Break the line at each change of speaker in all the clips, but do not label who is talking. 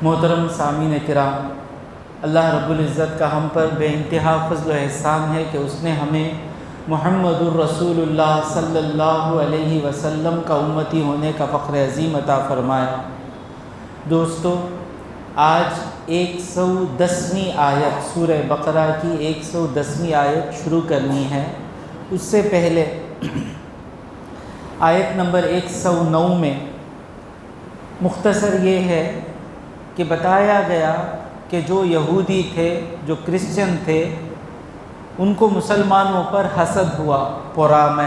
محترم سامعین کرام، اللہ رب العزت کا ہم پر بے انتہا فضل و احسان ہے کہ اس نے ہمیں محمد الرسول اللہ صلی اللہ علیہ وسلم کا امتی ہونے کا فخر عظیم عطا فرمایا۔ دوستو، آج 110ویں آیت سورہ بقرہ کی 110ویں آیت شروع کرنی ہے۔ اس سے پہلے آیت نمبر 109 میں مختصر یہ ہے کہ بتایا گیا کہ جو یہودی تھے، جو کرسچن تھے، ان کو مسلمانوں پر حسد ہوا، پرامہ۔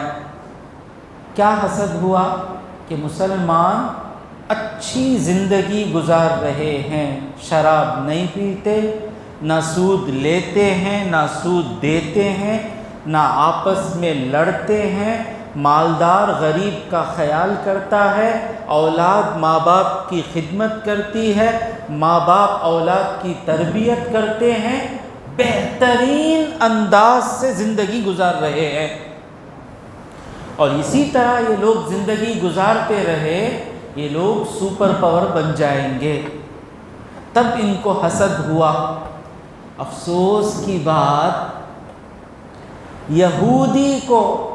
کیا حسد ہوا؟ کہ مسلمان اچھی زندگی گزار رہے ہیں، شراب نہیں پیتے، نہ سود لیتے ہیں، نہ سود دیتے ہیں، نہ آپس میں لڑتے ہیں، مالدار غریب کا خیال کرتا ہے، اولاد ماں باپ کی خدمت کرتی ہے، ماں باپ اولاد کی تربیت کرتے ہیں، بہترین انداز سے زندگی گزار رہے ہیں۔ اور اسی طرح یہ لوگ زندگی گزارتے رہے، یہ لوگ سپر پاور بن جائیں گے۔ تب ان کو حسد ہوا۔ افسوس کی بات، یہودی کو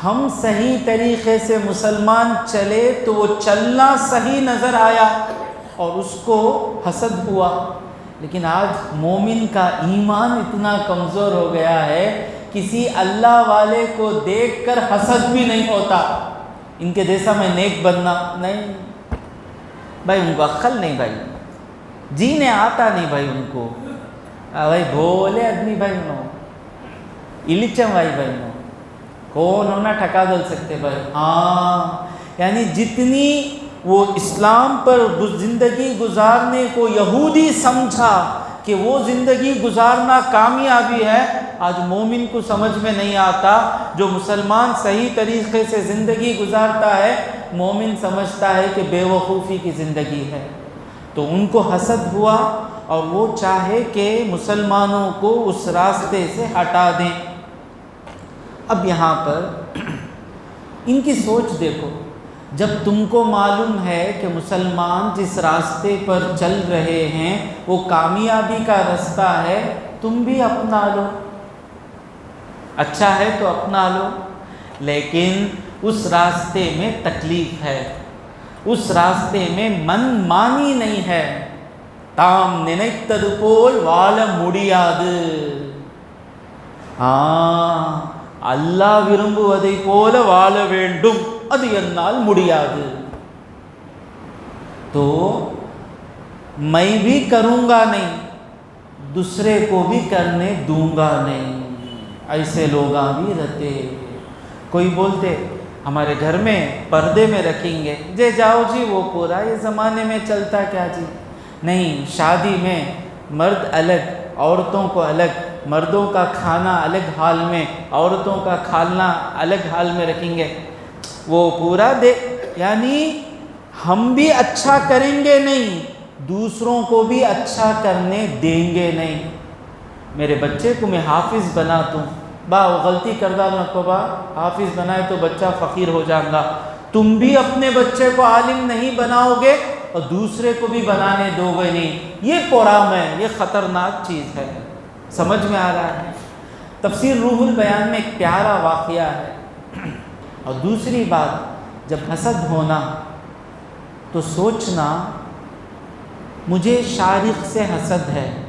ہم صحیح طریقے سے مسلمان چلے تو وہ چلنا صحیح نظر آیا اور اس کو حسد ہوا، لیکن آج مومن کا ایمان اتنا کمزور ہو گیا ہے، کسی اللہ والے کو دیکھ کر حسد بھی نہیں ہوتا۔ ان کے جیسا میں نیک بننا نہیں بھائی، ان کو عقل نہیں بھائی، جینے آتا نہیں بھائی ان کو۔ بھائی بھولے آدمی بھائی نو الیچم بھائی نو کون ہونا ٹھکا دل سکتے بھائی۔ ہاں، یعنی جتنی وہ اسلام پر زندگی گزارنے کو یہودی سمجھا کہ وہ زندگی گزارنا کامیابی ہے، آج مومن کو سمجھ میں نہیں آتا۔ جو مسلمان صحیح طریقے سے زندگی گزارتا ہے، مومن سمجھتا ہے کہ بے وقوفی کی زندگی ہے۔ تو ان کو حسد ہوا اور وہ چاہے کہ مسلمانوں کو اس راستے سے ہٹا دیں۔ اب یہاں پر ان کی سوچ دیکھو، جب تم کو معلوم ہے کہ مسلمان جس راستے پر چل رہے ہیں وہ کامیابی کا راستہ ہے، تم بھی اپنا لو، اچھا ہے تو اپنا لو، لیکن اس راستے میں تکلیف ہے، اس راستے میں من مانی نہیں ہے۔ تام ننیتد پول وال مڑیاد۔ اللہ விரும்புவதை போல வாழ வேண்டும்، அது என்னால் முடியாது۔ تو میں بھی کروں گا نہیں، دوسرے کو بھی کرنے دوں گا نہیں۔ ایسے لوگ بھی رہتے۔ کوئی بولتے ہمارے گھر میں پردے میں رکھیں گے، جے جاؤ جی وہ پورا، یہ زمانے میں چلتا کیا جی؟ نہیں، شادی میں مرد الگ، عورتوں کو الگ، مردوں کا کھانا الگ حال میں، عورتوں کا کھانا الگ حال میں رکھیں گے، وہ پورا دے، یعنی ہم بھی اچھا کریں گے نہیں، دوسروں کو بھی اچھا کرنے دیں گے نہیں۔ میرے بچے کو میں حافظ بنا دوں، وہ غلطی کردہ نہ کو حافظ بنائے تو بچہ فقیر ہو جائے گا۔ تم بھی اپنے بچے کو عالم نہیں بناؤ گے اور دوسرے کو بھی بنانے دو گے نہیں۔ یہ پرام ہے، یہ خطرناک چیز ہے۔ سمجھ میں آ رہا ہے؟ تفسیر روح البیان میں ایک پیارا واقعہ ہے۔ اور دوسری بات، جب حسد ہونا تو سوچنا مجھے شارق سے حسد ہے،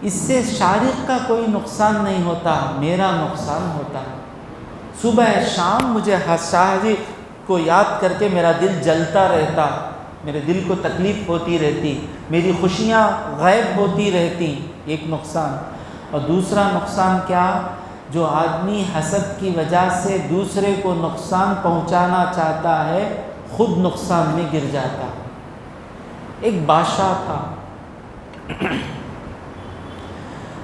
اس سے شارق کا کوئی نقصان نہیں ہوتا، میرا نقصان ہوتا ہے۔ صبح شام مجھے شارق کو یاد کر کے میرا دل جلتا رہتا، میرے دل کو تکلیف ہوتی رہتی، میری خوشیاں غائب ہوتی رہتی، ایک نقصان۔ اور دوسرا نقصان کیا؟ جو آدمی حسد کی وجہ سے دوسرے کو نقصان پہنچانا چاہتا ہے، خود نقصان میں گر جاتا۔ ایک بادشاہ تھا،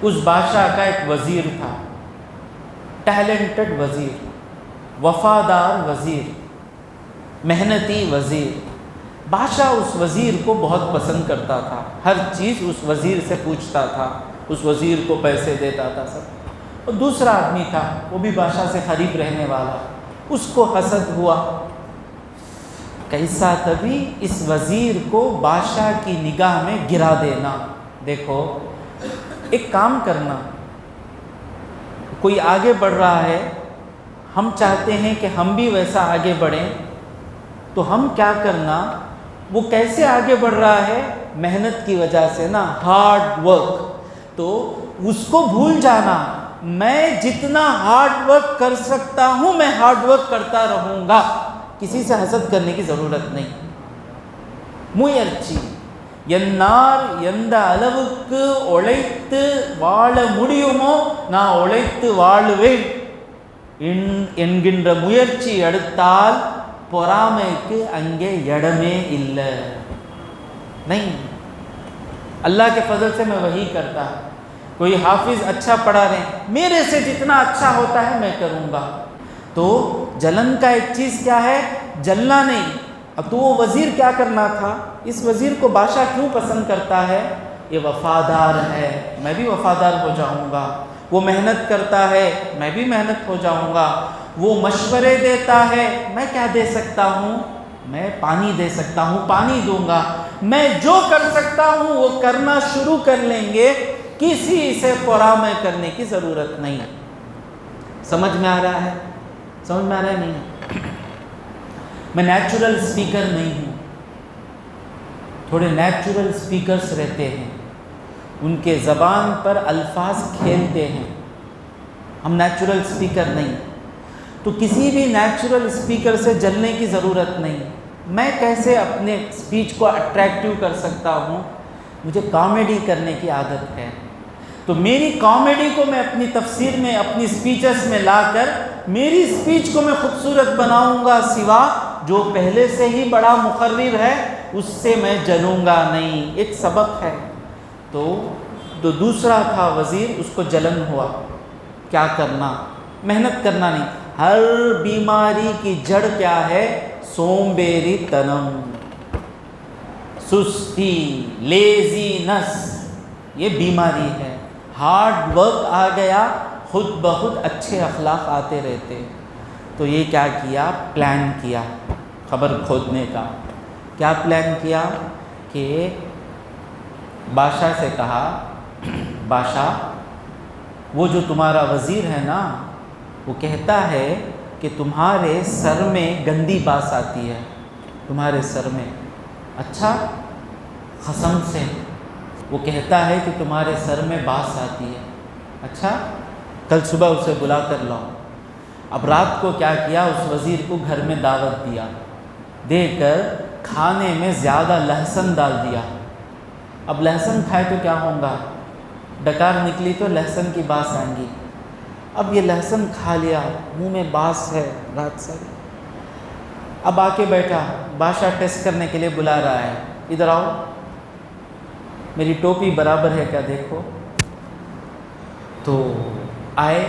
اس بادشاہ کا ایک وزیر تھا، ٹیلنٹڈ وزیر، وفادار وزیر، محنتی وزیر۔ بادشاہ اس وزیر کو بہت پسند کرتا تھا، ہر چیز اس وزیر سے پوچھتا تھا، اس وزیر کو پیسے دیتا تھا سب۔ اور دوسرا آدمی تھا، وہ بھی بادشاہ سے قریب رہنے والا، اس کو حسد ہوا۔ کیسا تبھی اس وزیر کو بادشاہ کی نگاہ میں گرا دینا. دیکھو ایک کام کرنا، کوئی آگے بڑھ رہا ہے، ہم چاہتے ہیں کہ ہم بھی ویسا آگے بڑھیں، تو ہم کیا کرنا، وہ کیسے آگے بڑھ رہا ہے؟ محنت کی وجہ سے نا، ہارڈ ورک. تو اس کو بھول جانا، میں جتنا ہارڈ ورک کر سکتا ہوں میں ہارڈ ورک کرتا رہوں گا، کسی سے حسد کرنے کی ضرورت نہیں. முயற்சி என்னார் எந்த அளவுக்கு உழைத்து வாழ முடியுமோ நான் உழைத்து வாழுவேன் என்கின்ற முயற்சி எடுத்தால் பொறாமைக்கு அங்கே இடமே இல்லை. نہیں، اللہ کے فضل سے میں وہی کرتا. کوئی حافظ اچھا پڑھا رہے ہیں، میرے سے جتنا اچھا ہوتا ہے میں کروں گا. تو جلن کا ایک چیز کیا ہے؟ جلنا نہیں. اب تو وہ وزیر کیا کرنا تھا؟ اس وزیر کو بادشاہ کیوں پسند کرتا ہے؟ یہ وفادار ہے، میں بھی وفادار ہو جاؤں گا. وہ محنت کرتا ہے، میں بھی محنت ہو جاؤں گا. وہ مشورے دیتا ہے، میں کیا دے سکتا ہوں؟ میں پانی دے سکتا ہوں، پانی دوں گا. میں جو کر سکتا ہوں وہ کرنا شروع کر لیں گے، کسی سے پرامے کرنے کی ضرورت نہیں. سمجھ میں آ رہا ہے؟ سمجھ میں آ رہا ہے نہیں؟ میں نیچرل اسپیکر نہیں ہوں. تھوڑے نیچرل اسپیکرز رہتے ہیں، ان کے زبان پر الفاظ کھیلتے ہیں. ہم نیچرل اسپیکر نہیں. تو کسی بھی نیچرل اسپیکر سے جلنے کی ضرورت نہیں. میں کیسے اپنے اسپیچ کو اٹریکٹیو کر سکتا ہوں؟ مجھے کامیڈی کرنے کی عادت ہے، تو میری کامیڈی کو میں اپنی تفسیر میں، اپنی اسپیچز میں لا کر میری اسپیچ کو میں خوبصورت بناؤں گا. سوا جو پہلے سے ہی بڑا مقرر ہے اس سے میں جلوں گا نہیں. ایک سبق ہے. تو دوسرا تھا وزیر، اس کو جلن ہوا. کیا کرنا؟ محنت کرنا نہیں. ہر بیماری کی جڑ کیا ہے؟ سومبیری تنم، سستی، لیزینس، یہ بیماری ہے. ہارڈ ورک آ گیا، خود بخود اچھے اخلاق آتے رہتے. تو یہ کیا کیا؟ پلان کیا خبر کھودنے کا. کیا پلان کیا کہ بادشاہ سے کہا، بادشاہ وہ جو تمہارا وزیر ہے نا، وہ کہتا ہے کہ تمہارے سر میں گندی بانس آتی ہے، تمہارے سر میں. اچھا، قسم سے وہ کہتا ہے کہ تمہارے سر میں بانس آتی ہے. اچھا، کل صبح اسے بلا کر لاؤ. اب رات کو کیا کیا؟ اس وزیر کو گھر میں دعوت دیا، دے کر کھانے میں زیادہ لہسن ڈال دیا. اب لہسن کھائے تو کیا ہوگا؟ ڈکار نکلی تو لہسن کی بانس آئیں گی. اب یہ لہسن کھا لیا، منہ میں بانس ہے رات سے. اب آ کے بیٹھا، بادشاہ ٹیسٹ کرنے کے لیے بلا رہا ہے. ادھر آؤ، میری ٹوپی برابر ہے کیا دیکھو. تو آئے.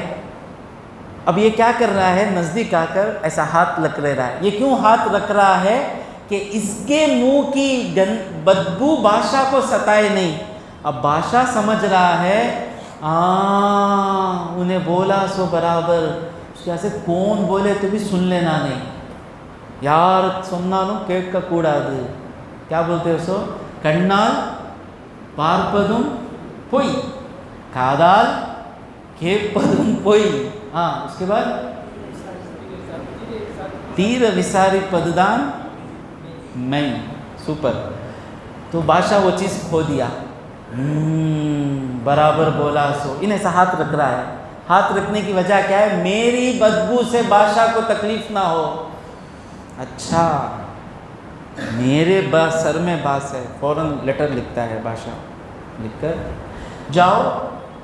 اب یہ کیا کر رہا ہے؟ نزدیک آ کر ایسا ہاتھ رکھ رہا ہے. یہ کیوں ہاتھ رکھ رہا ہے؟ کہ اس کے منہ کی بدبو بادشاہ کو ستائے نہیں. اب بادشاہ سمجھ رہا ہے انہیں بولا سو برابر. اس کے سے کون بولے تو بھی سن لینا نہیں. یار سننا نو کیک کا کوڑا دے. کیا بولتے ہو؟ سو کنال پارپدم پوئی کادال کھیپدم پوئی. ہاں، اس کے بعد تیر وساری پددان میں. سپر. تو بادشاہ وہ چیز کھو دیا. برابر بولا سو. ان ایسا ہاتھ رکھ رہا ہے. ہاتھ رکھنے کی وجہ کیا ہے؟ میری بدبو سے بادشاہ کو تکلیف نہ ہو. اچھا، میرے سر میں باس ہے. فوراً لیٹر لکھتا ہے بادشاہ. لکھ کر جاؤ،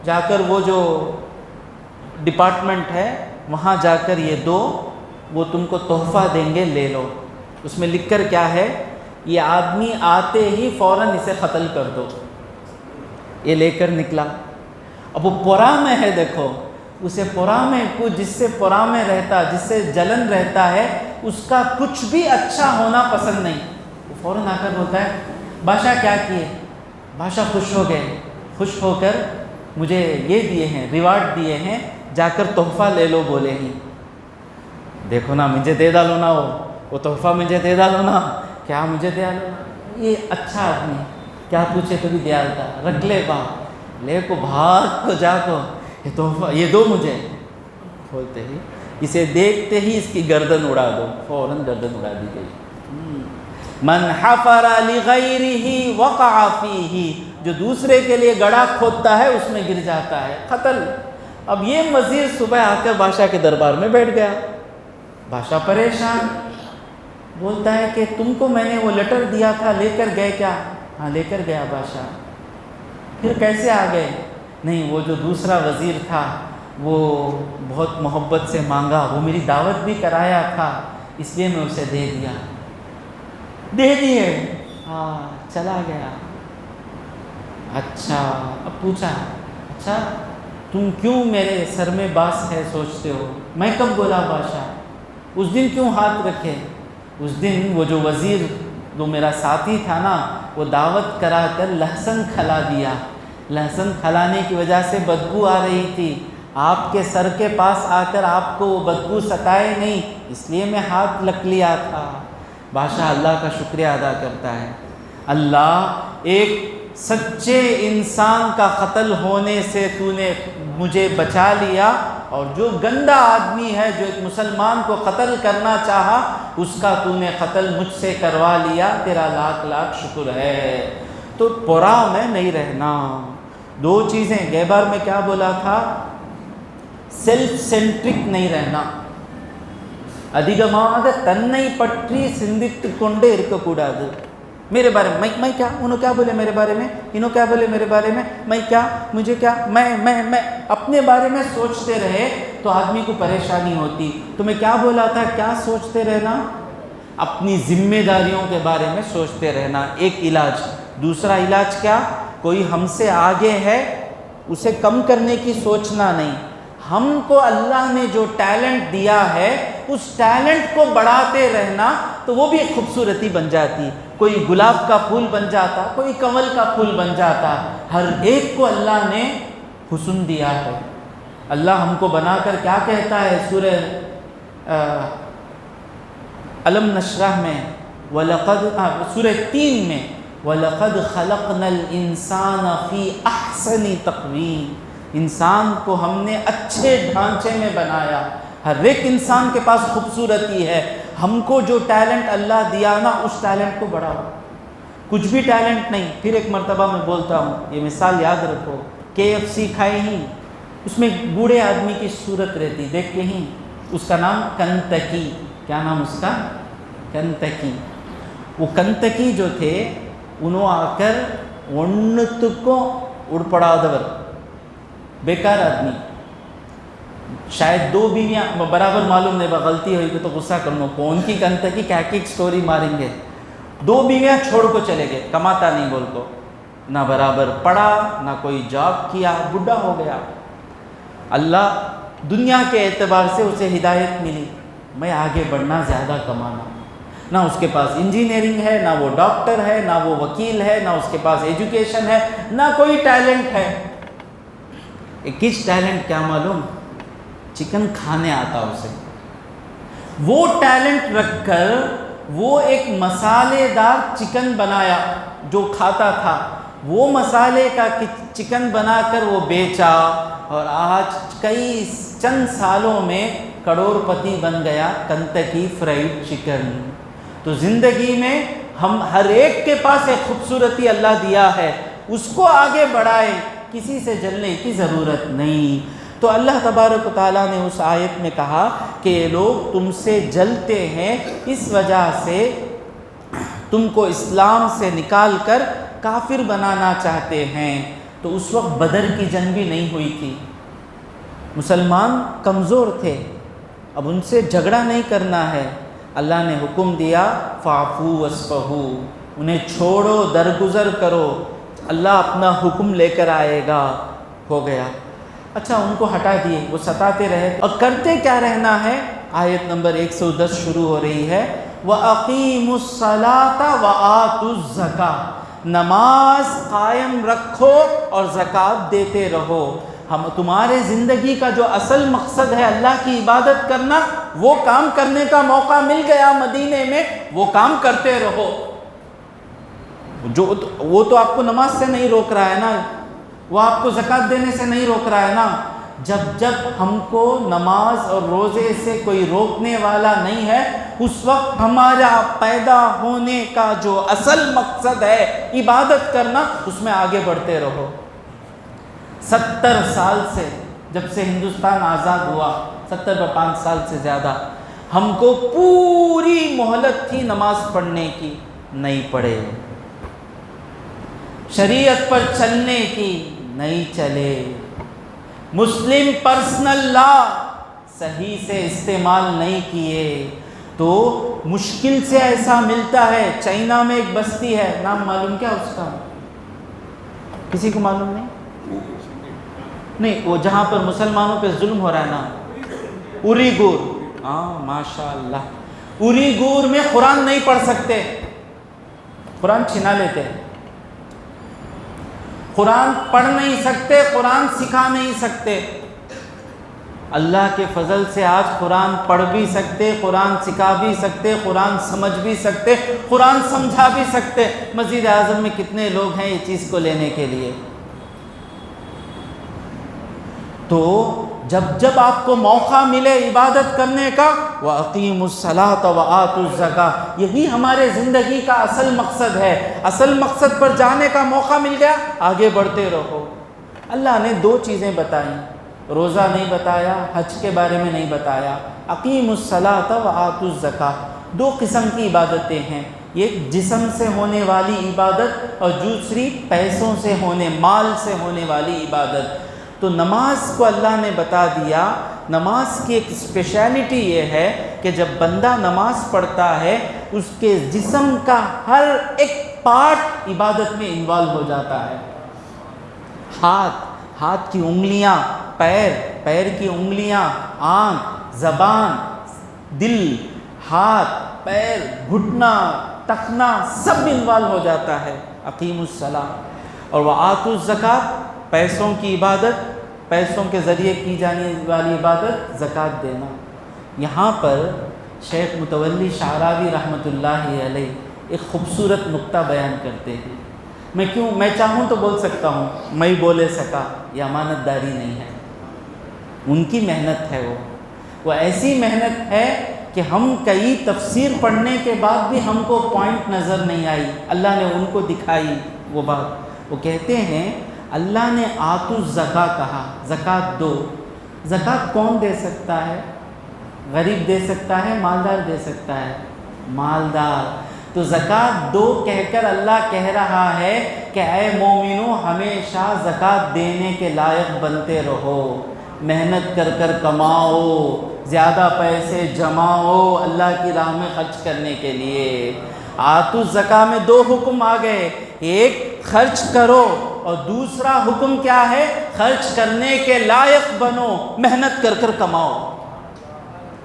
جا کر وہ جو ڈپارٹمنٹ ہے وہاں جا کر یہ دو، وہ تم کو تحفہ دیں گے، لے لو. اس میں لکھ کر کیا ہے؟ یہ آدمی آتے ہی فوراً اسے قتل کر دو. یہ لے کر نکلا. اب وہ پورا میں ہے، دیکھو اسے پورا میں کو، جس سے پورا میں رہتا، جس سے جلن رہتا ہے، اس کا کچھ بھی اچھا ہونا پسند نہیں. وہ فوراً آ کر بولتا ہے بادشاہ کیا کیے؟ بادشاہ خوش ہو گئے. خوش ہو کر مجھے یہ دیے ہیں، ریوارڈ دیے ہیں، جا کر تحفہ لے لو بولے ہی. دیکھو نا، مجھے دے ڈالو نا. وہ وہ تحفہ مجھے دے ڈالو نا، کیا مجھے دے ڈالو، یہ اچھا آدمی کیا پوچھے تو بھی دے ڈالتا، رکھ لے باپ لے کو بھاگ کو جا کو یہ تحفہ یہ دو مجھے، کھولتے ہی اسے دیکھتے ہی اس کی گردن اڑا دو، فوراً گردن اڑا دی گئی۔ من حفر لغیرہ وقع فیہ، جو دوسرے کے لیے گڑھا کھودتا ہے اس میں گر جاتا ہے، قتل۔ اب یہ وزیر صبح آ کر بادشاہ کے دربار میں بیٹھ گیا، بادشاہ پریشان، بولتا ہے کہ تم کو میں نے وہ لیٹر دیا تھا لے کر گئے کیا؟ ہاں لے کر گیا بادشاہ۔ پھر کیسے آ گئے؟ نہیں وہ جو دوسرا وزیر تھا وہ بہت محبت سے مانگا، وہ میری دعوت بھی کرایا تھا اس لیے میں اسے دے دیا، دے دیے، ہاں چلا گیا۔ اچھا اب پوچھا، اچھا تم کیوں میرے سر میں باس ہے سوچتے ہو؟ میں کب بولا بادشاہ؟ اس دن کیوں ہاتھ رکھے؟ اس دن وہ جو وزیر جو میرا ساتھی تھا نا وہ دعوت کرا کر لہسن کھلا دیا، لہسن کھلانے کی وجہ سے بدبو آ رہی تھی، آپ کے سر کے پاس آ کر آپ کو وہ بدبو ستائے نہیں اس لیے میں ہاتھ رکھ لیا تھا۔ بادشاہ اللہ کا شکریہ ادا کرتا ہے، اللہ ایک سچے انسان کا قتل ہونے سے تو نے مجھے بچا لیا، اور جو گندا آدمی ہے جو ایک مسلمان کو قتل کرنا چاہا اس کا تو نے قتل مجھ سے کروا لیا، تیرا لاکھ لاکھ شکر ہے۔ تو پورا میں نہیں رہنا۔ دو چیزیں گیبر میں کیا بولا تھا؟ سیلف سینٹرک نہیں رہنا، ادھگماد تنئی پٹری سندھتکونڈے ارککوڈادو، میرے بارے میں کیا، انہوں کیا بولے میرے بارے میں، انہوں کیا بولے میرے بارے میں کیا، مجھے کیا، میں اپنے بارے میں سوچتے رہے تو آدمی کو پریشانی ہوتی۔ تو میں کیا بولا تھا، کیا سوچتے رہنا؟ اپنی ذمہ داریوں کے بارے میں سوچتے رہنا، ایک علاج۔ دوسرا علاج کیا؟ کوئی ہم سے آگے ہے اسے کم کرنے کی سوچنا نہیں، ہم کو اللہ نے جو ٹیلنٹ دیا ہے اس ٹیلنٹ کو بڑھاتے رہنا تو وہ بھی ایک خوبصورتی بن جاتی، کوئی گلاب کا پھول بن جاتا، کوئی کنول کا پھول بن جاتا، ہر ایک کو اللہ نے حسن دیا ہے۔ اللہ ہم کو بنا کر کیا کہتا ہے سورہ علم نشرح میں، سورہ 3 میں، وَلَقَدْ خَلَقْنَا الْإِنسَانَ فِي أَحْسَنِ تَقْوِيمٍ، انسان کو ہم نے اچھے ڈھانچے میں بنایا، ہر ایک انسان کے پاس خوبصورتی ہے، ہم کو جو ٹیلنٹ اللہ دیا نا اس ٹیلنٹ کو بڑھاؤ، کچھ بھی ٹیلنٹ نہیں۔ پھر ایک مرتبہ میں بولتا ہوں، یہ مثال یاد رکھو، KFC کھائے ہی، اس میں ایک بوڑھے آدمی کی صورت رہتی، دیکھ کے ہی، اس کا نام کنتکی، کیا نام اس کا؟ کنتکی۔ وہ کنتکی جو تھے انہوں آ کر کو اڑپڑادور، بیکار آدمی، شاید 2 بیویاں برابر معلوم نہیں، غلطی ہوئی تو غصہ کرنا، کون کی کنتکی کیا کی سٹوری ماریں گے۔ 2 بیویاں چھوڑ کو چلے گئے، کماتا نہیں بول کو، نہ برابر پڑھا نہ کوئی جاب کیا، بڈھا ہو گیا۔ اللہ دنیا کے اعتبار سے اسے ہدایت ملی، میں آگے بڑھنا، زیادہ کمانا، نہ اس کے پاس انجینئرنگ ہے، نہ وہ ڈاکٹر ہے، نہ وہ وکیل ہے، نہ اس کے پاس ایجوکیشن ہے، نہ کوئی ٹیلنٹ ہے۔ کس ٹیلنٹ کیا معلوم؟ چکن کھانے آتا اسے، وہ ٹیلنٹ رکھ کر وہ ایک مسالے دار چکن بنایا جو کھاتا تھا، وہ مسالے کا چکن بنا کر وہ بیچا، اور آج کئی چند سالوں میں کروڑ پتی بن گیا کنتکی فرائیڈ چکن۔ تو زندگی میں ہم ہر ایک کے پاس ایک خوبصورتی اللہ دیا ہے، اس کو آگے بڑھائے، کسی سے جلنے کی ضرورت نہیں۔ تو اللہ تبارک و تعالیٰ نے اس آیت میں کہا کہ یہ لوگ تم سے جلتے ہیں، اس وجہ سے تم کو اسلام سے نکال کر کافر بنانا چاہتے ہیں۔ تو اس وقت بدر کی جنگ بھی نہیں ہوئی تھی، مسلمان کمزور تھے، اب ان سے جھگڑا نہیں کرنا ہے، اللہ نے حکم دیا فاعفو واصفحو، انہیں چھوڑو، درگزر کرو، اللہ اپنا حکم لے کر آئے گا، ہو گیا۔ اچھا ان کو ہٹا دیے، وہ ستاتے رہے، اور کرتے کیا رہنا ہے؟ آیت نمبر 110 شروع ہو رہی ہے، وَأَقِيمُوا الصَّلَاةَ وَآتُوا الزَّكَاةَ، نماز قائم رکھو اور زکوٰۃ دیتے رہو۔ تمہارے زندگی کا جو اصل مقصد ہے اللہ کی عبادت کرنا، وہ کام کرنے کا موقع مل گیا مدینے میں، وہ کام کرتے رہو۔ وہ تو آپ کو نماز سے نہیں روک رہا ہے نا، وہ آپ کو زکوٰۃ دینے سے نہیں روک رہا ہے نا۔ جب ہم کو نماز اور روزے سے کوئی روکنے والا نہیں ہے، اس وقت ہمارا پیدا ہونے کا جو اصل مقصد ہے عبادت کرنا، اس میں آگے بڑھتے رہو۔ 70 سال سے، جب سے ہندوستان آزاد ہوا، 5 سال سے زیادہ، ہم کو پوری مہلت تھی نماز پڑھنے کی، نہیں پڑھے۔ شریعت پر چلنے کی، نہیں چلے۔ مسلم پرسنل لا صحیح سے استعمال نہیں کیے، تو مشکل سے ایسا ملتا ہے۔ چائنا میں ایک بستی ہے، نام معلوم کیا اس کا؟ کسی کو معلوم نہیں، وہ جہاں پر مسلمانوں پہ ظلم ہو رہا ہے نا، اوریگور۔ ہاں ماشاء اللہ، اوریگور میں قرآن نہیں پڑھ سکتے، قرآن چھنا لیتے ہیں، قرآن پڑھ نہیں سکتے، قرآن سکھا نہیں سکتے۔ اللہ کے فضل سے آج قرآن پڑھ بھی سکتے، قرآن سکھا بھی سکتے، قرآن سمجھ بھی سکتے، قرآن سمجھا بھی سکتے۔ مسجد اعظم میں کتنے لوگ ہیں یہ چیز کو لینے کے لیے؟ تو جب آپ کو موقع ملے عبادت کرنے کا، وَأَقِيمُوا الصَّلَاةَ وَآتُوا الزَّكَاةَ، یہی ہمارے زندگی کا اصل مقصد ہے۔ اصل مقصد پر جانے کا موقع مل گیا، آگے بڑھتے رہو۔ اللہ نے 2 چیزیں بتائیں، روزہ نہیں بتایا، حج کے بارے میں نہیں بتایا۔ اقیموا الصلاۃ وآتوا الزکاۃ، 2 قسم کی عبادتیں ہیں، ایک جسم سے ہونے والی عبادت اور دوسری پیسوں سے ہونے، مال سے ہونے والی عبادت۔ تو نماز کو اللہ نے بتا دیا۔ نماز کی ایک اسپیشلٹی یہ ہے کہ جب بندہ نماز پڑھتا ہے، اس کے جسم کا ہر ایک پارٹ عبادت میں انوالو ہو جاتا ہے۔ ہاتھ کی انگلیاں، پیر کی انگلیاں، آنکھ، زبان، دل، ہاتھ، پیر، گھٹنا، ٹخنا، سب انوالو ہو جاتا ہے۔ اقیم الصلاۃ اور وآتوا الزکاۃ، پیسوں کی عبادت، پیسوں کے ذریعے کی جانے والی عبادت، زکوٰۃ دینا۔ یہاں پر شیخ متولی شعراوی رحمۃ اللہ علیہ ایک خوبصورت نقطہ بیان کرتے ہیں۔ میں چاہوں تو بول سکتا ہوں، میں بولے سکا، یہ امانت داری نہیں ہے، ان کی محنت ہے۔ وہ ایسی محنت ہے کہ ہم کئی تفسیر پڑھنے کے بعد بھی ہم کو پوائنٹ نظر نہیں آئی، اللہ نے ان کو دکھائی وہ بات۔ وہ کہتے ہیں اللہ نے آتوا الزکاۃ کہا، زکوٰۃ دو۔ زکوٰۃ کون دے سکتا ہے؟ غریب دے سکتا ہے، مالدار دے سکتا ہے؟ مالدار۔ تو زکوٰۃ دو کہہ کر اللہ کہہ رہا ہے کہ اے مومنو، ہمیشہ زکوٰۃ دینے کے لائق بنتے رہو، محنت کر کر کماؤ، زیادہ پیسے جماؤ اللہ کی راہ میں خرچ کرنے کے لیے۔ آتوا الزکاۃ میں 2 حکم آ گئے، ایک خرچ کرو اور دوسرا حکم کیا ہے؟ خرچ کرنے کے لائق بنو، محنت کر کر کماؤ۔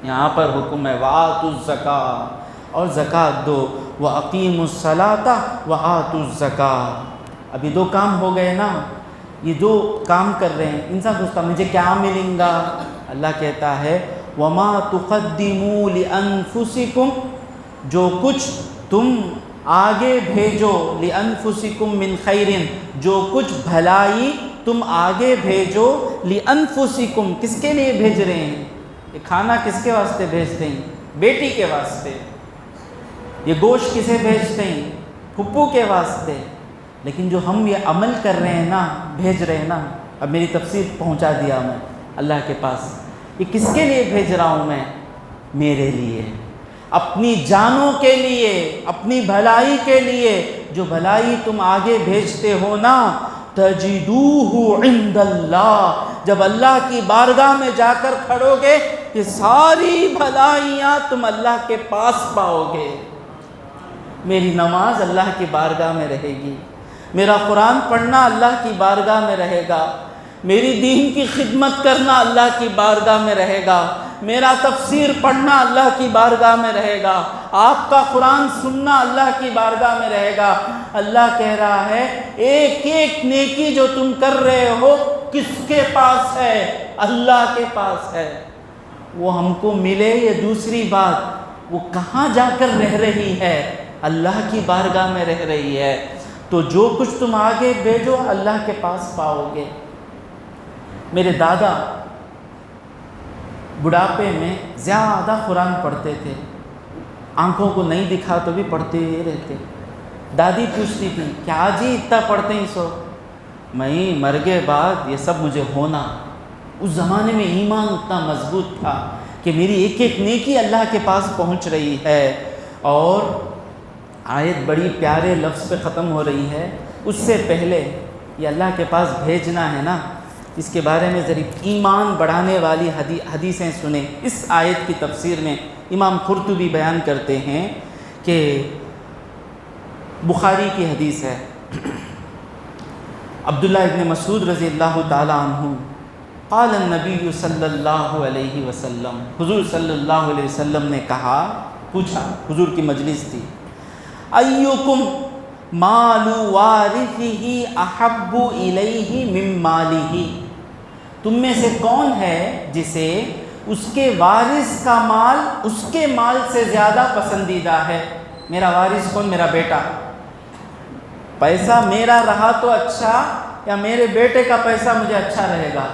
یہاں پر حکم ہے وآتوا الزکاۃ، اور زکوٰۃ دو، وَأَقِيمُوا الصَّلَاةَ وَآتُوا الزَّكَاةَ۔ ابھی 2 کام ہو گئے نا، یہ 2 کام کر رہے ہیں۔ انسان پوچھتا مجھے کیا ملیں گا؟ اللہ کہتا ہے وَمَا تُقَدِّمُوا لِأَنفُسِكُمْ، جو کچھ تم آگے بھیجو، لِأَنفُسِكُمْ مِنْ خَيْرٍ، جو کچھ بھلائی تم آگے بھیجو، لِأَنفُسِكُمْ، کس کے لیے بھیج رہے ہیں؟ یہ کھانا کس کے واسطے بھیجتے ہیں؟ بیٹی کے واسطے۔ یہ گوشت کسے بھیجتے ہیں؟ پھپھو کے واسطے۔ لیکن جو ہم یہ عمل کر رہے ہیں نا، بھیج رہے ہیں نا، اب میری تفسیر پہنچا دیا میں اللہ کے پاس، یہ کس کے لیے بھیج رہا ہوں میں؟ میرے لیے، اپنی جانوں کے لیے، اپنی بھلائی کے لیے۔ جو بھلائی تم آگے بھیجتے ہو نا، تجدوہ عند اللہ، جب اللہ کی بارگاہ میں جا کر کھڑو گے، یہ ساری بھلائیاں تم اللہ کے پاس پاؤ گے۔ میری نماز اللہ کی بارگاہ میں رہے گی، میرا قرآن پڑھنا اللہ کی بارگاہ میں رہے گا، میری دین کی خدمت کرنا اللہ کی بارگاہ میں رہے گا، میرا تفسیر پڑھنا اللہ کی بارگاہ میں رہے گا، آپ کا قرآن سننا اللہ کی بارگاہ میں رہے گا۔ اللہ کہہ رہا ہے ایک ایک نیکی جو تم کر رہے ہو کس کے پاس ہے؟ اللہ کے پاس ہے۔ وہ ہم کو ملے یہ دوسری بات، وہ کہاں جا کر رہ رہی ہے؟ اللہ کی بارگاہ میں رہ رہی ہے۔ تو جو کچھ تم آگے بھیجو اللہ کے پاس پاؤ گے۔ میرے دادا بڑھاپے میں زیادہ قرآن پڑھتے تھے، آنکھوں کو نہیں دکھا تو بھی پڑھتے رہتے۔ دادی پوچھتی تھی کیا جی اتنا پڑھتے ہیں سو؟ میں مر گئے بعد یہ سب مجھے ہونا۔ اس زمانے میں ایمان اتنا مضبوط تھا کہ میری ایک ایک نیکی اللہ کے پاس پہنچ رہی ہے۔ اور آیت بڑی پیارے لفظ پہ ختم ہو رہی ہے، اس سے پہلے یہ اللہ کے پاس بھیجنا ہے نا، اس کے بارے میں ذرا ایمان بڑھانے والی حدیثیں سنیں۔ اس آیت کی تفسیر میں امام قرطبی بیان کرتے ہیں کہ بخاری کی حدیث ہے، عبداللہ ابن مسعود رضی اللہ تعالی عنہ قال النبی صلی اللہ علیہ وسلم، حضور صلی اللہ علیہ وسلم نے کہا، پوچھا، حضور کی مجلس تھی، ایکم مال وارثہ احب الیہ من مالہ، تم میں سے کون ہے جسے اس کے وارث کا مال اس کے مال سے زیادہ پسندیدہ ہے؟ میرا وارث کون؟ میرا بیٹا۔ پیسہ میرا رہا تو اچھا یا میرے بیٹے کا پیسہ مجھے اچھا رہے گا؟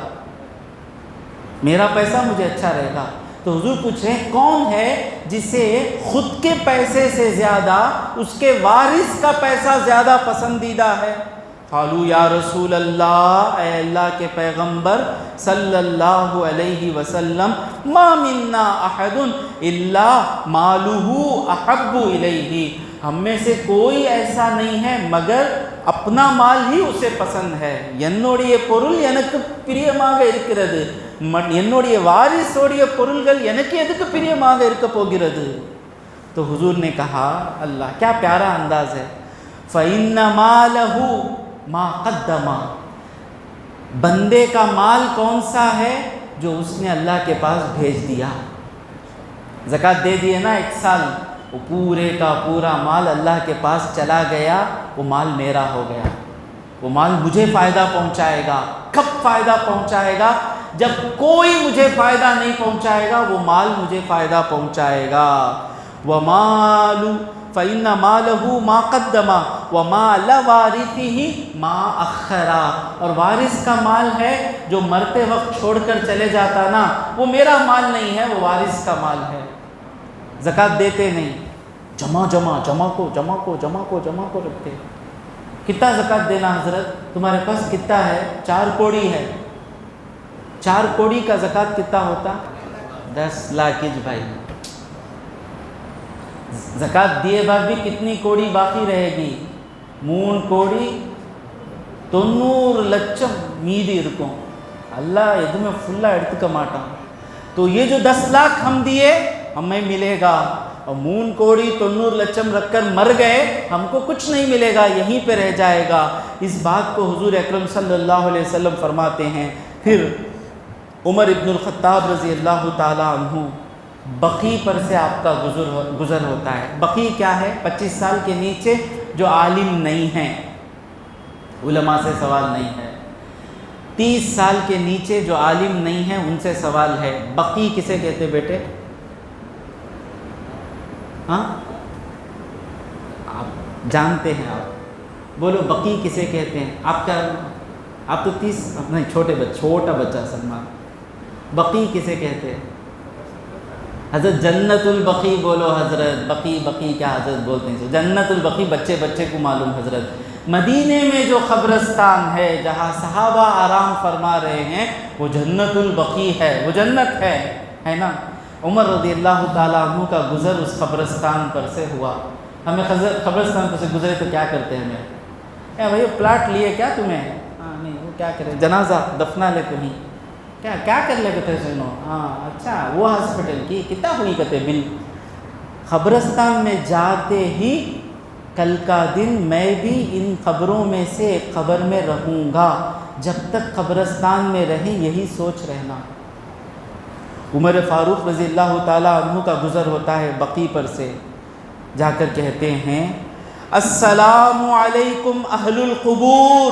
میرا پیسہ مجھے اچھا رہے گا۔ تو حضور پوچھیں کون ہے جسے خود کے پیسے سے زیادہ اس کے وارث کا پیسہ زیادہ پسندیدہ ہے؟ قالوا یا رسول اللہ، اے اللہ کے پیغمبر صلی اللہ علیہ وسلم، ما منا احد الا مالہ احب الیہ، ہم میں سے کوئی ایسا نہیں ہے مگر اپنا مال ہی اسے پسند ہے۔ என்னுடைய பொருள் எனக்கு பிரியமாக இருக்கிறது, என்னுடைய வாரிசோடைய பொருள்கள் எனக்கு எதுக்கு பிரியமாக இருக்க போகிறது؟ تو حضور نے کہا، اللہ کیا پیارا انداز ہے، فإن مالہ ما قدم، بندے کا مال کون سا ہے جو اس نے اللہ کے پاس بھیج دیا۔ زکوٰۃ دے دیے نا 1 سال، وہ پورے کا پورا مال اللہ کے پاس چلا گیا، وہ مال میرا ہو گیا، وہ مال مجھے فائدہ پہنچائے گا۔ کب فائدہ پہنچائے گا؟ جب کوئی مجھے فائدہ نہیں پہنچائے گا، وہ مال مجھے فائدہ پہنچائے گا۔ وَمَالُ فَإِنَّ مَالَهُ مَا قَدَّمَ وَمَالَ وَارِثِهِ مَا أَخَّرَ، اور وارث کا مال ہے جو مرتے وقت چھوڑ کر چلے جاتا نا، وہ میرا مال نہیں ہے، وہ وارث کا مال ہے۔ زکوٰۃ دیتے نہیں، جمع کو رکھتے۔ کتنا زکوٰۃ دینا حضرت؟ تمہارے پاس کتنا ہے؟ 4 کوڑی ہے، 4 کوڑی کا زکوٰۃ کتنا ہوتا؟ 10 لاکھ بھائی۔ زکوٰۃ دیے بعد بھی کتنی کوڑی باقی رہے گی؟ 3 کوڑی 90 لچم میدی رکوں، اللہ ادھمیں فلا اڑتک ماٹا۔ تو یہ جو 10 لاکھ ہم دیے ہمیں ملے گا، اور 3 کوڑی 90 لچم رکھ کر مر گئے، ہم کو کچھ نہیں ملے گا، یہیں پہ رہ جائے گا۔ اس بات کو حضور اکرم صلی اللہ علیہ وسلم فرماتے ہیں۔ پھر عمر ابن الخطاب رضی اللہ تعالیٰ عنہ، بقی پر سے آپ کا گزر ہوتا ہے۔ بقی کیا ہے؟ 25 سال کے نیچے جو عالم نہیں ہیں، علماء سے سوال نہیں ہے۔ 30 سال کے نیچے جو عالم نہیں ہیں ان سے سوال ہے۔ بقی کسے کہتے بیٹے؟ ہاں آپ جانتے ہیں، آپ بولو بقی کسے کہتے ہیں؟ آپ کیا، آپ تو 30 نہیں، چھوٹا بچہ سلمان، بقی کسے کہتے ہیں؟ حضرت جنت البقی بولو حضرت، بقی کیا حضرت بولتے ہیں؟ جنت البقی بچے کو معلوم حضرت۔ مدینے میں جو قبرستان ہے جہاں صحابہ آرام فرما رہے ہیں وہ جنت البقی ہے، وہ جنت ہے نا۔ عمر رضی اللہ تعالیٰ عنہ کا گزر اس قبرستان پر سے ہوا۔ ہمیں قبرستان پر سے گزرے تو کیا کرتے ہیں؟ ہمیں بھائی پلاٹ لیے کیا تمہیں؟ نہیں، وہ کیا کرے، جنازہ دفنا لے تمہیں، کیا کر لے کہتے سنو؟ اچھا وہ ہاسپٹل کی کتنا ہوئی کہتے بل۔ قبرستان میں جاتے ہی کل کا دن میں بھی ان قبروں میں سے ایک قبر میں رہوں گا، جب تک قبرستان میں رہیں یہی سوچ رہنا۔ عمر فاروق رضی اللہ تعالیٰ عنہ کا گزر ہوتا ہے بقی پر سے، جا کر کہتے ہیں السلام علیکم اہل القبور،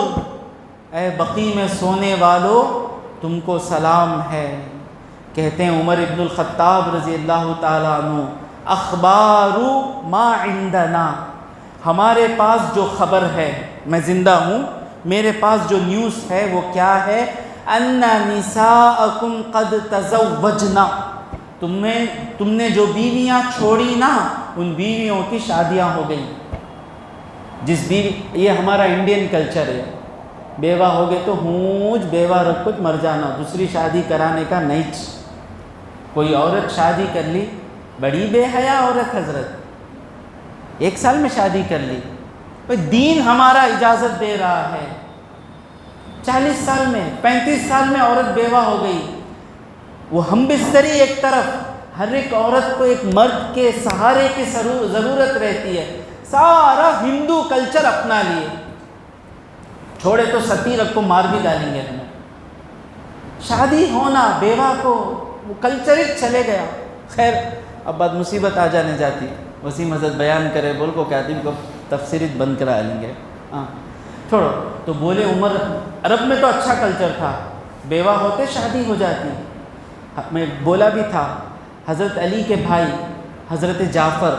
اے بقی میں سونے والوں تم کو سلام ہے۔ کہتے ہیں عمر ابن الخطاب رضی اللہ تعالیٰ عنہ، اخبار ما عندنا، ہمارے پاس جو خبر ہے، میں زندہ ہوں، میرے پاس جو نیوز ہے وہ کیا ہے، ان نساءکم قد تزوجنا، تم نے جو بیویاں چھوڑی نا، ان بیویوں کی شادیاں ہو گئیں۔ جس بیوی، یہ ہمارا انڈین کلچر ہے، بیوہ ہو گئے تو ہونج بیوہ رکھ کچھ مر جانا، دوسری شادی کرانے کا نہیں۔ کوئی عورت شادی کر لی، بڑی بے حیا عورت حضرت، 1 سال میں شادی کر لی، دین ہمارا اجازت دے رہا ہے۔ 40 سال میں 35 سال میں عورت بیوہ ہو گئی، وہ ہم بستری ایک طرف، ہر ایک عورت کو ایک مرد کے سہارے کی ضرورت رہتی ہے، سارا ہندو کلچر اپنا لیے، چھوڑے تو ستی رکھ کو مار بھی ڈالیں گے ہمیں۔ شادی ہونا بیوہ کو، وہ کلچر ہی چلے گیا۔ خیر اب بات مصیبت آ جانے جاتی، وسیم حضرت بیان کرے بول کو کاتب کو تفسیرت بند کرا لیں گے، ہاں چھوڑو۔ تو بولے عمر، عرب میں تو اچھا کلچر تھا، بیوہ ہوتے شادی ہو جاتی۔ میں بولا بھی تھا، حضرت علی کے بھائی حضرت جعفر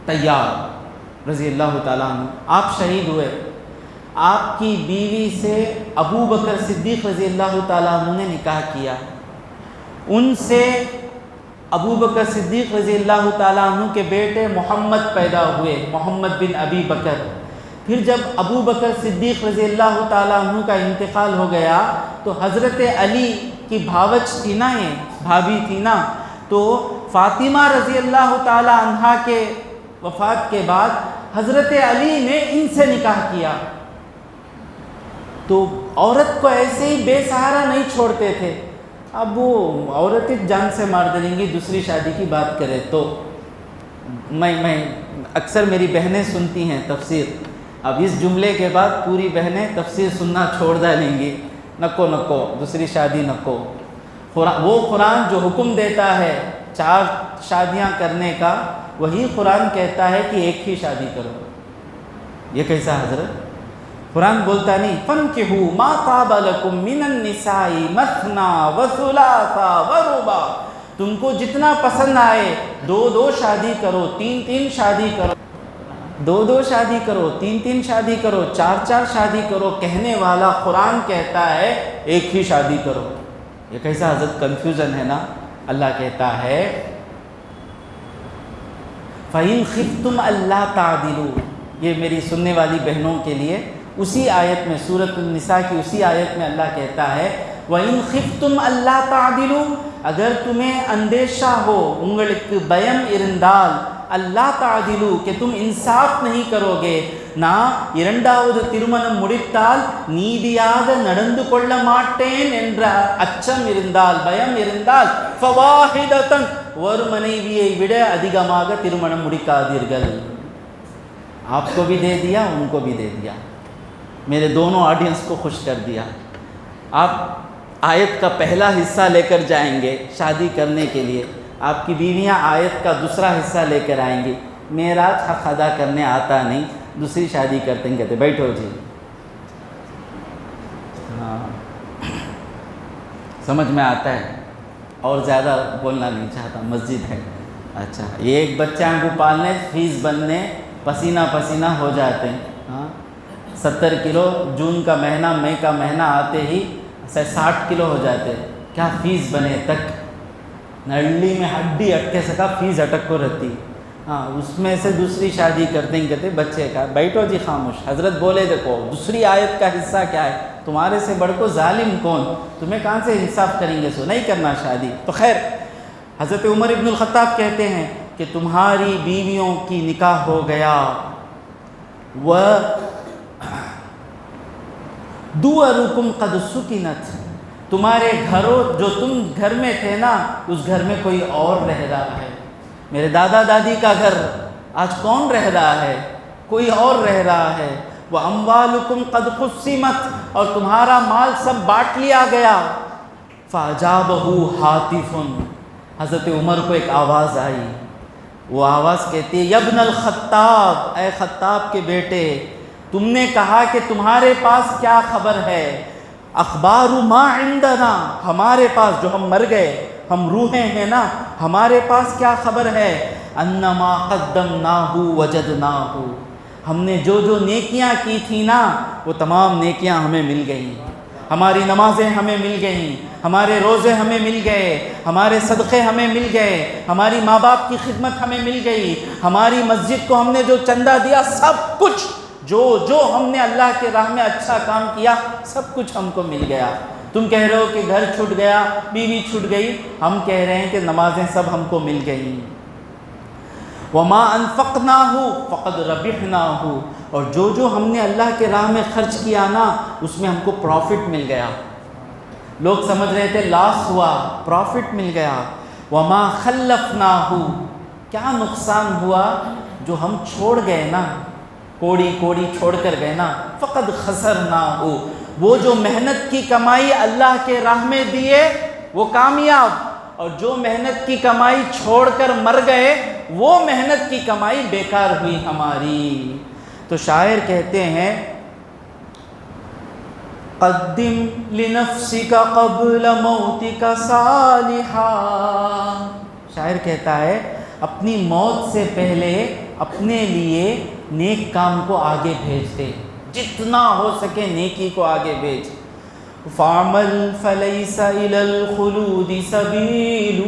طیار رضی اللہ تعالیٰ عنہ، آپ شہید ہوئے، آپ کی بیوی سے ابو بکر صدیق رضی اللہ تعالیٰ عنہ نے نکاح کیا، ان سے ابو بکر صدیق رضی اللہ تعالیٰ عنہ کے بیٹے محمد پیدا ہوئے، محمد بن ابی بکر۔ پھر جب ابو بکر صدیق رضی اللہ تعالیٰ عنہ کا انتقال ہو گیا تو حضرت علی کی بھاوچ تھی نا، یہ بھابھی تھی نا، تو فاطمہ رضی اللہ تعالیٰ عنہ کے وفات کے بعد حضرت علی نے ان سے نکاح کیا۔ تو عورت کو ایسے ہی بے سہارا نہیں چھوڑتے تھے، اب وہ عورت جان سے مار دیں گی دوسری شادی کی بات کرے تو۔ میں اکثر میری بہنیں سنتی ہیں تفسیر، اب اس جملے کے بعد پوری بہنیں تفسیر سننا چھوڑ ڈالیں گی، نکو دوسری شادی نکو۔ وہ قرآن جو حکم دیتا ہے 4 شادیاں کرنے کا، وہی قرآن کہتا ہے کہ ایک ہی شادی کرو۔ یہ کیسا حضرت؟ قرآن بولتا نہیں فَانْكِحُوا مَا طَابَ لَكُم مِّنَ النِّسَاءِ مَثْنَىٰ وَثُلَاثَ وَرُبَاعَ، تم کو جتنا پسند آئے 2 شادی کرو، 3 شادی کرو، 2 شادی کرو، 3 شادی کرو، 4 شادی کرو، کہنے والا قرآن کہتا ہے ایک ہی شادی کرو۔ یہ کیسا حضرت کنفیوژن ہے نا۔ اللہ کہتا ہے فَإِنْ خِفْتُمْ أَلَّا تَعْدِلُوا، یہ میری سننے والی بہنوں کے لیے اسی آیت میں، سورۃ النساء کی اسی آیت میں اللہ کہتا ہے وَإِنْ خِفْتُمْ أَلَّا تَعْدِلُوا، اگر تمہیں اندیشہ ہو، உங்களுக்கு பயம் இருந்தால் اللہ تعدلو، کہ تم انصاف نہیں کرو گے، نہ இரண்டாவது திருமணம் முடித்தால் நீதியாக நடந்து கொள்ள மாட்டேன் என்ற அச்சம் இருந்தால், பயம் இருந்தால், ஃபவாஹிதத்தன், ஒரு மனைவியை விட அதிகமாக திருமணம் முடிக்காதீர்கள்। آپ کو بھی دے دیا، ان کو بھی دے دیا، میرے دونوں آڈینس کو خوش کر دیا۔ آپ آیت کا پہلا حصہ لے کر جائیں گے شادی کرنے کے لیے، آپ کی بیویاں آیت کا دوسرا حصہ لے کر آئیں گی، میراث حق ادا کرنے آتا نہیں، دوسری شادی کرتے ہیں، کہتے بیٹھو جی۔ ہاں سمجھ میں آتا ہے، اور زیادہ بولنا نہیں چاہتا، مسجد ہے۔ اچھا، یہ ایک بچہ کو پالنے، فیس بننے پسینہ پسینہ ہو جاتے ہیں۔ ہاں 70 کلو جون کا مہینہ، مئی کا مہینہ آتے ہی 60 کلو ہو جاتے، کیا فیس بنے تک، نڑلی میں ہڈی اٹکے سکا فیس اٹک کو رہتی۔ ہاں اس میں سے دوسری شادی کرتے ہیں، کہتے بچے کا، بیٹھو جی خاموش۔ حضرت بولے دیکھو دوسری آیت کا حصہ کیا ہے، تمہارے سے بڑھ کو ظالم کون، تمہیں کہاں سے انصاف کریں گے، سو نہیں کرنا شادی۔ تو خیر حضرت عمر ابن الخطاب کہتے ہیں کہ تمہاری بیویوں کی نکاح ہو گیا، وہ دُوَرُكُمْ قَدْ سُكِنَتْ، تمہارے گھروں، جو تم گھر میں تھے نا، اس گھر میں کوئی اور رہ رہا ہے۔ میرے دادا دادی کا گھر آج کون رہ رہا ہے، کوئی اور رہ رہا ہے۔ وَأَمْوَالُكُمْ قَدْ قُسِّمَتْ، اور تمہارا مال سب بانٹ لیا گیا۔ فَأَجَابَهُ حَاتِفٌ، حضرت عمر کو ایک آواز آئی، وہ آواز کہتی ہے یبن الخطاب، اے خطاب کے بیٹے، تم نے کہا کہ تمہارے پاس کیا خبر ہے؟ اخبار ما عندنا، ہمارے پاس جو ہم مر گئے، ہم روحیں ہیں نا، ہمارے پاس کیا خبر ہے؟ انما قدمناہ وجدناہ، ہم نے جو جو نیکیاں کی تھی نا وہ تمام نیکیاں ہمیں مل گئیں، ہماری نمازیں ہمیں مل گئیں، ہمارے روزے ہمیں مل گئے، ہمارے صدقے ہمیں مل گئے، ہماری ماں باپ کی خدمت ہمیں مل گئی، ہماری مسجد کو ہم نے جو چندہ دیا، سب کچھ جو ہم نے اللہ کے راہ میں اچھا کام کیا سب کچھ ہم کو مل گیا۔ تم کہہ رہے ہو کہ گھر چھوٹ گیا، بیوی چھوٹ گئی، ہم کہہ رہے ہیں کہ نمازیں سب ہم کو مل گئیں۔ وما انفقناہ فقد ربحناہ، اور جو ہم نے اللہ کے راہ میں خرچ کیا نا اس میں ہم کو پروفٹ مل گیا۔ لوگ سمجھ رہے تھے لاس ہوا، پروفٹ مل گیا۔ وما خلفناہ، کیا نقصان ہوا؟ جو ہم چھوڑ گئے نا، کوڑی چھوڑ کر گئے نا، فقد خسرناہ، وہ جو محنت کی کمائی اللہ کے راہ میں دیے وہ کامیاب، اور جو محنت کی کمائی چھوڑ کر مر گئے وہ محنت کی کمائی بیکار ہوئی ہماری۔ تو شاعر کہتے ہیں قدم لنفسک قبل موتک صالحا، شاعر کہتا ہے اپنی موت سے پہلے اپنے لیے نیک کام کو آگے بھیج دے، جتنا ہو سکے نیکی کو آگے بھیج۔ فَعْمَلْ فَلَيْسَ إِلَى الْخُلُودِ سَبِيلُ،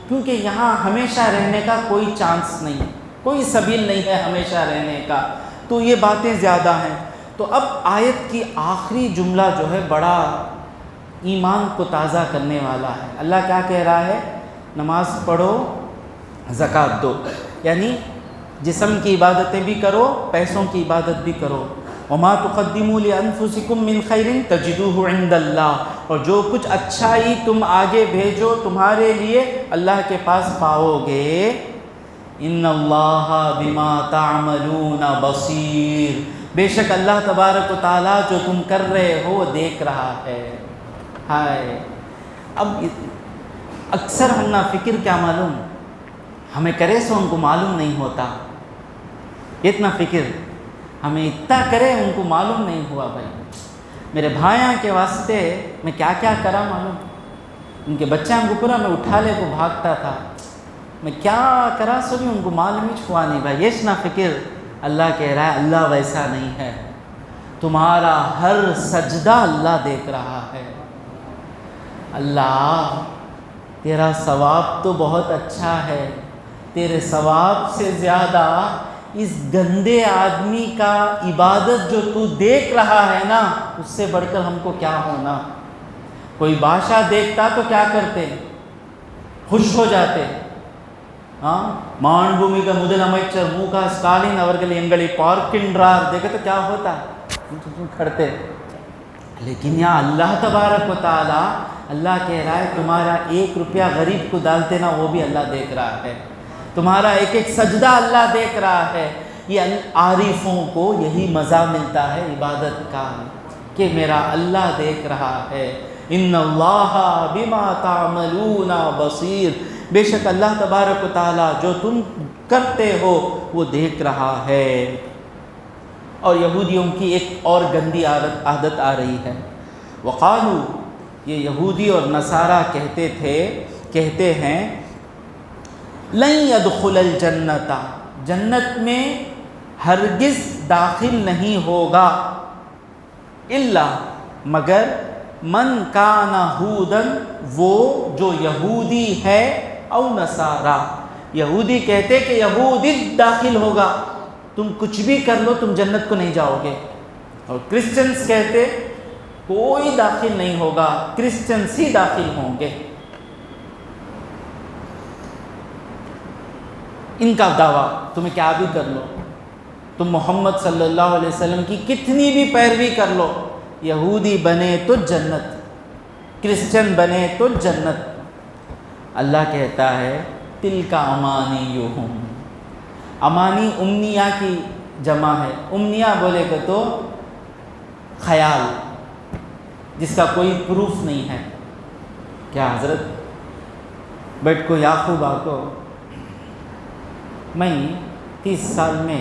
کیونکہ یہاں ہمیشہ رہنے کا کوئی چانس نہیں، کوئی سبیل نہیں ہے ہمیشہ رہنے کا، تو یہ باتیں زیادہ ہیں۔ تو اب آیت کی آخری جملہ جو ہے بڑا ایمان کو تازہ کرنے والا ہے۔ اللہ کیا کہہ رہا ہے؟ نماز پڑھو، زکوٰۃ دو، یعنی جسم کی عبادتیں بھی کرو، پیسوں کی عبادت بھی کرو۔ وما تقدموا لانفسکم من خیر تجدوہ عند اللہ، اور جو کچھ اچھائی تم آگے بھیجو تمہارے لیے اللہ کے پاس پاؤ گے۔ ان اللہ بما تعملون بصیر، بے شک اللہ تبارک و تعالیٰ جو تم کر رہے ہو وہ دیکھ رہا ہے۔ ہائے، اب اکثر ہم نا فکر کیا معلوم، ہمیں کرے سو ان کو معلوم نہیں ہوتا، اتنا فکر ہمیں اتنا کرے ان کو معلوم نہیں ہوا۔ بھائی میرے بھائیاں کے واسطے میں کیا کیا کرا معلوم، ان کے بچیاں کو پورا میں اٹھا لے کو بھاگتا تھا، میں کیا کرا سو بھی ان کو معلوم ہی ہوا نہیں۔ بھائی یہ نہ فکر، اللہ کہہ رہا ہے اللہ ویسا نہیں ہے، تمہارا ہر سجدہ اللہ دیکھ رہا ہے۔ اللہ تیرا ثواب تو بہت اچھا ہے، تیرے ثواب سے زیادہ اس گندے آدمی کا عبادت جو تو دیکھ رہا ہے نا اس سے بڑھ کر ہم کو کیا ہونا۔ کوئی بادشاہ دیکھتا تو کیا کرتے؟ خوش ہو جاتے۔ مان بھومی کا مدل امچر منہ کا اسٹالین اورگل انگلی پارکنڈرار دیکھے تو کیا ہوتا؟ کھڑتے۔ لیکن یہاں اللہ تبارک و تعالی اللہ کہہ رہا ہے تمہارا 1 روپیہ غریب کو ڈالتے نا وہ بھی اللہ دیکھ رہا ہے، تمہارا ایک ایک سجدہ اللہ دیکھ رہا ہے۔ یہ عارفوں کو یہی مزہ ملتا ہے عبادت کا کہ میرا اللہ دیکھ رہا ہے۔ ان اللہ بما تعملون بصیر، بے شک اللہ تبارک و تعالیٰ جو تم کرتے ہو وہ دیکھ رہا ہے۔ اور یہودیوں کی ایک اور گندی عادت آ رہی ہے۔ وقالو، یہ یہودی اور نصارہ کہتے ہیں لن يدخل الجنت، جنت میں ہرگز داخل نہیں ہوگا، الا مگر من کان ہودن، وہ جو یہودی ہے، او نصارہ، یہودی کہتے کہ یہودی داخل ہوگا، تم کچھ بھی کر لو تم جنت کو نہیں جاؤ گے، اور کرسچنز کہتے کوئی داخل نہیں ہوگا، کرسچنز ہی داخل ہوں گے۔ ان کا دعویٰ تمہیں کیا بھی کر لو، تم محمد صلی اللہ علیہ وسلم کی کتنی بھی پیروی کر لو، یہودی بنے تو جنت، کرسچن بنے تو جنت۔ اللہ کہتا ہے تلک امانیہم، امانی امنیہ کی جمع ہے، امنیہ بولے کہ تو خیال جس کا کوئی پروف نہیں ہے۔ کیا حضرت بیٹھ کو یعقوب آکو، میں 30 سال میں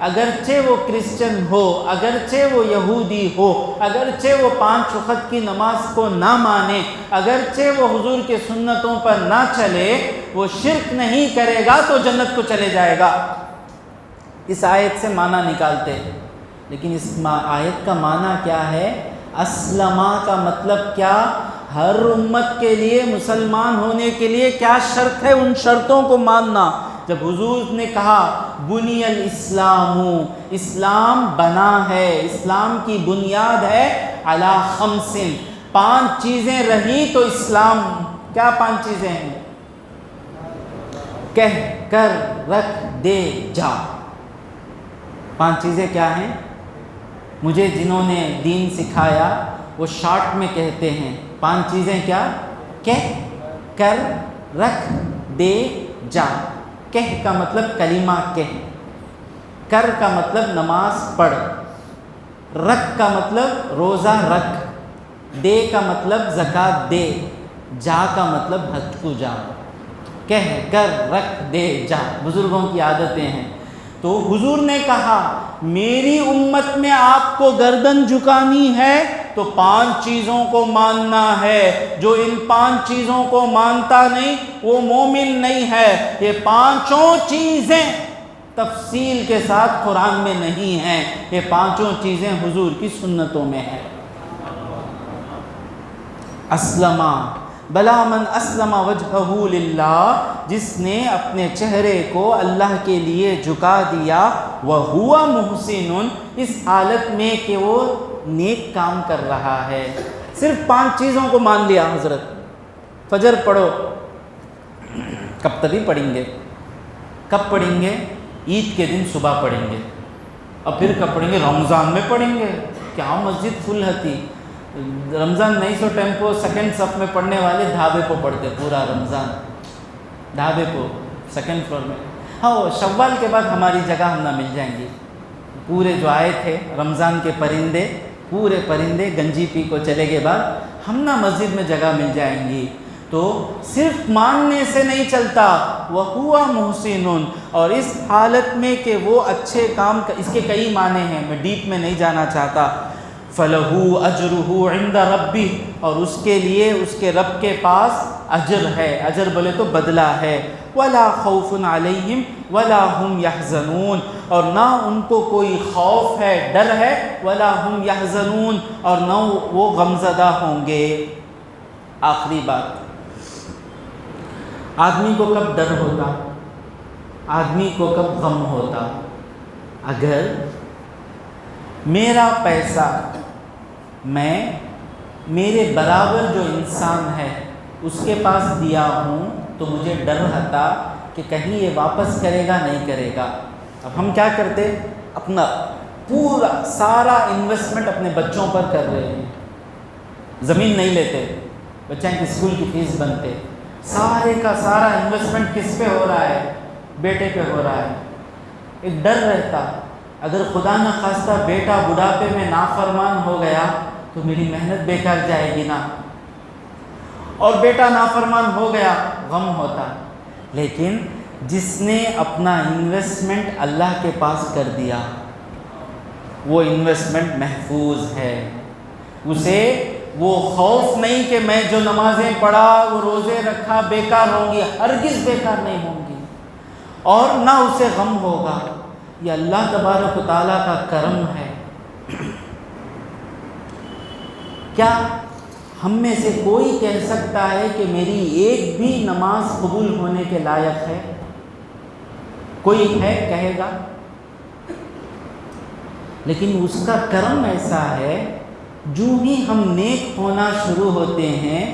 اگرچہ وہ کرسچن ہو، اگرچہ وہ یہودی ہو، اگرچہ وہ 5 وقت کی نماز کو نہ مانے، اگرچہ وہ حضور کے سنتوں پر نہ چلے، وہ شرک نہیں کرے گا تو جنت کو چلے جائے گا۔ اس آیت سے معنی نکالتے ہیں، لیکن اس آیت کا معنی کیا ہے؟ اسلمہ کا مطلب کیا؟ ہر امت کے لیے، مسلمان ہونے کے لیے کیا شرط ہے؟ ان شرطوں کو ماننا۔ جب حضور نے کہا بنی الاسلام، اسلام بنا ہے، اسلام کی بنیاد ہے علی 5، 5 چیزیں رہی تو اسلام، کیا 5 چیزیں ہیں؟ کہہ کر رکھ دے جا۔ 5 چیزیں کیا ہیں؟ مجھے جنہوں نے دین سکھایا وہ شارٹ میں کہتے ہیں 5 چیزیں کیا؟ کہہ کر رکھ دے جا۔ کہہ کا مطلب کلمہ کہہ، کر کا مطلب نماز پڑھ، رکھ کا مطلب روزہ رکھ، دے کا مطلب زکوٰۃ دے، جا کا مطلب حج کو جا۔ کہہ کر رکھ دے جا بزرگوں کی عادتیں ہیں۔ تو حضور نے کہا میری امت میں آپ کو گردن جھکانی ہے تو 5 چیزوں کو ماننا ہے۔ جو ان 5 چیزوں کو مانتا نہیں وہ مومن نہیں ہے۔ یہ 5 چیزیں تفصیل کے ساتھ قرآن میں نہیں ہیں، یہ 5 چیزیں حضور کی سنتوں میں ہیں۔ اسلمہ بلا من اسلم وجہہ للہ، جس نے اپنے چہرے کو اللہ کے لیے جھکا دیا، وہو محسن، اس حالت میں کہ وہ نیک کام کر رہا ہے۔ صرف 5 چیزوں کو مان لیا حضرت۔ فجر پڑھو، کب تبھی پڑھیں گے؟ کب پڑھیں گے؟ عید کے دن صبح پڑھیں گے، اور پھر کب پڑھیں گے؟ رمضان میں پڑھیں گے۔ کیا مسجد فل ہوتی! رمضان نہیں سو ٹیمپو سیکنڈ صف میں پڑھنے والے ڈھابے کو پڑھتے پورا رمضان، ڈھابے کو سیکنڈ فلور میں۔ ہاں شوال کے بعد ہماری جگہ ہم نہ مل جائیں گی۔ پورے جو آئے تھے رمضان کے پرندے، پورے پرندے گنجی پی کو چلے کے بعد ہم نہ مسجد میں جگہ مل جائیں گی۔ تو صرف ماننے سے نہیں چلتا، وَهُوَ مُحْسِنٌ، اور اس حالت میں کہ وہ اچھے کام، اس کے کئی معنی ہیں، میں ڈیپ میں نہیں جانا چاہتا۔ فَلَهُ أَجْرُهُ عِنْدَ رَبِّهِ، اور اس کے لیے اس کے رب کے پاس اجر ہے، اجر بولے تو بدلہ ہے۔ وَلَا خَوْفٌ عَلَيْهِمْ وَلَا هُمْ يَحْزَنُونَ، اور نہ ان کو کوئی خوف ہے، ڈر ہے، وَلَا هُمْ يَحْزَنُونَ، اور نہ وہ غمزدہ ہوں گے۔ آخری بات، آدمی کو کب ڈر ہوتا؟ آدمی کو کب غم ہوتا؟ اگر میرا پیسہ میں میرے برابر جو انسان ہے اس کے پاس دیا ہوں تو مجھے ڈر رہتا کہ کہیں یہ واپس کرے گا نہیں کرے گا۔ اب ہم کیا کرتے؟ اپنا پورا سارا انویسٹمنٹ اپنے بچوں پر کر رہے ہیں، زمین نہیں لیتے، بچوں کی اسکول کی فیس بنتے، سارے کا سارا انویسٹمنٹ کس پہ ہو رہا ہے؟ بیٹے پہ ہو رہا ہے۔ ایک ڈر رہتا اگر خدا نہ خواستہ بیٹا بڑھاپے میں نافرمان ہو گیا تو میری محنت بیکار جائے گی نا، اور بیٹا نافرمان ہو گیا غم ہوتا۔ لیکن جس نے اپنا انویسٹمنٹ اللہ کے پاس کر دیا وہ انویسٹمنٹ محفوظ ہے، اسے وہ خوف نہیں کہ میں جو نمازیں پڑھا، وہ روزے رکھا، بیکار ہوں گی، ہرگز بیکار نہیں ہوں گی، اور نہ اسے غم ہوگا۔ یہ اللہ تبارک و تعالیٰ کا کرم ہے۔ کیا ہم میں سے کوئی کہہ سکتا ہے کہ میری ایک بھی نماز قبول ہونے کے لائق ہے؟ کوئی ہے کہے گا؟ لیکن اس کا کرم ایسا ہے، جو ہی ہم نیک ہونا شروع ہوتے ہیں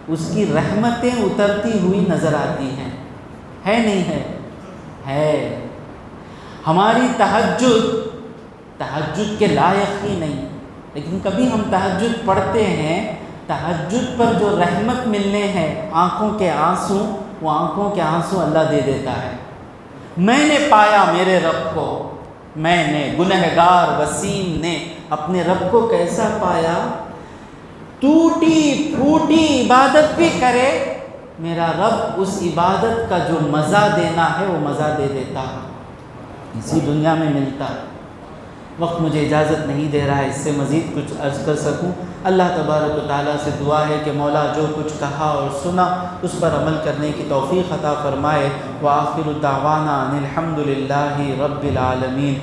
اس کی رحمتیں اترتی ہوئی نظر آتی ہیں، ہے نہیں ہے؟ ہے۔ ہماری تہجد کے لائق ہی نہیں، لیکن کبھی ہم تہجد پڑھتے ہیں، تہجد پر جو رحمت ملنے ہیں، آنکھوں کے آنسو، وہ آنکھوں کے آنسو اللہ دے دیتا ہے۔ میں نے پایا میرے رب کو، میں نے گنہگار وسیم نے اپنے رب کو کیسا پایا؟ ٹوٹی پھوٹی عبادت بھی کرے، میرا رب اس عبادت کا جو مزہ دینا ہے وہ مزہ دے دیتا ہے۔ اسی دنیا میں ملتا ہے۔ وقت مجھے اجازت نہیں دے رہا ہے اس سے مزید کچھ عرض کر سکوں۔ اللہ تبارک و تعالیٰ سے دعا ہے کہ مولا جو کچھ کہا اور سنا اس پر عمل کرنے کی توفیق عطا فرمائے۔ وآخر دعوانا ان الحمد للہ رب العالمین۔